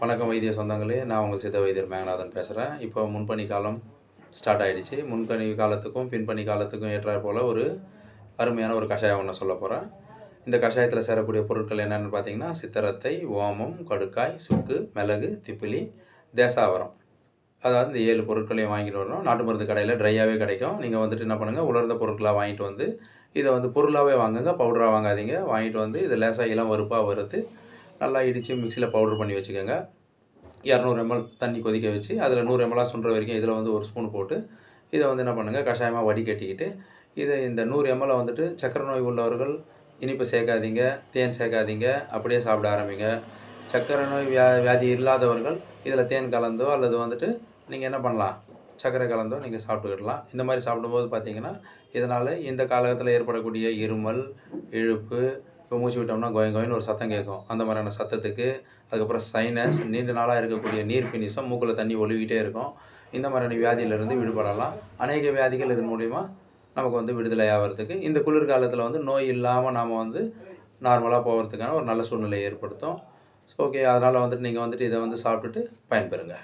வணக்கம் வைத்திய சொந்தங்களே, நான் உங்கள் சித்த வைத்தியர் மேகநாதன் பேசுகிறேன். இப்போ முன்பனி காலம் ஸ்டார்ட் ஆகிடுச்சு. முன்பனி காலத்துக்கும் பின்பனி காலத்துக்கும் ஏற்றாற் போல் ஒரு அருமையான ஒரு கஷாயம் ஒன்று சொல்ல போகிறேன். இந்த கஷாயத்தில் சேரக்கூடிய பொருட்கள் என்னென்னு பார்த்தீங்கன்னா, சித்தரத்தை, ஓமம், கடுக்காய், சுக்கு, மிளகு, திப்பிலி, தேசாவரம். அதாவது இந்த 7 பொருட்களையும் வாங்கிட்டு வரணும். நாட்டு மருந்து கடையில் ட்ரையாகவே கிடைக்கும். நீங்கள் வந்துட்டு என்ன பண்ணுங்கள், உலர்ந்த பொருட்களாக வாங்கிட்டு வந்து இதை வந்து பொருளாகவே வாங்குங்க, பவுடராக வாங்காதீங்க. வாங்கிட்டு வந்து இதை லேசாக இளம் வறுப்பாக வறுத்து நல்லா இடித்து மிக்சியில் பவுடர் பண்ணி வச்சுக்கோங்க. 200 ml தண்ணி கொதிக்க வச்சு அதில் 100 ml சுண்டுற வரைக்கும் இதில் வந்து ஒரு ஸ்பூன் போட்டு இதை வந்து என்ன பண்ணுங்கள், கஷாயமாக வடிகட்டிக்கிட்டு இதை இந்த 100 ml வந்துட்டு சக்கரை நோய் உள்ளவர்கள் இனிப்பு சேர்க்காதீங்க, தேன் சேர்க்காதீங்க, அப்படியே சாப்பிட ஆரம்பிங்க. சக்கரை நோய் வியாதி இல்லாதவர்கள் இதில் தேன் கலந்தோ அல்லது வந்துட்டு நீங்கள் என்ன பண்ணலாம், சர்க்கரை கலந்தோ நீங்கள் சாப்பிட்டுக்கிடலாம். இந்த மாதிரி சாப்பிடும்போது பார்த்தீங்கன்னா, இதனால் இந்த காலகட்டத்தில் ஏற்படக்கூடிய இருமல், இழுப்பு, இப்போ மூச்சு விட்டோம்னா கோய் கோயின்னு ஒரு சத்தம் கேட்கும், அந்த மாதிரியான சத்தத்துக்கு, அதுக்கப்புறம் சைனஸ், நீண்ட நாளாக இருக்கக்கூடிய நீர் பிணிசம், மூக்கில் தண்ணி ஒழுகிட்டே இருக்கும், இந்த மாதிரியான வியாதியிலிருந்து விடுபடலாம். அநேக வியாதிகள் இதன் மூலிமா நமக்கு வந்து விடுதலை ஆகிறதுக்கு இந்த குளிர்காலத்தில் வந்து நோய் இல்லாமல் நாம் வந்து நார்மலாக போகிறதுக்கான ஒரு நல்ல சூழ்நிலையை ஏற்படுத்தும். ஓகே, அதனால் வந்துட்டு நீங்கள் வந்துட்டு இதை வந்து சாப்பிட்டுட்டு பயன்பெறுங்க.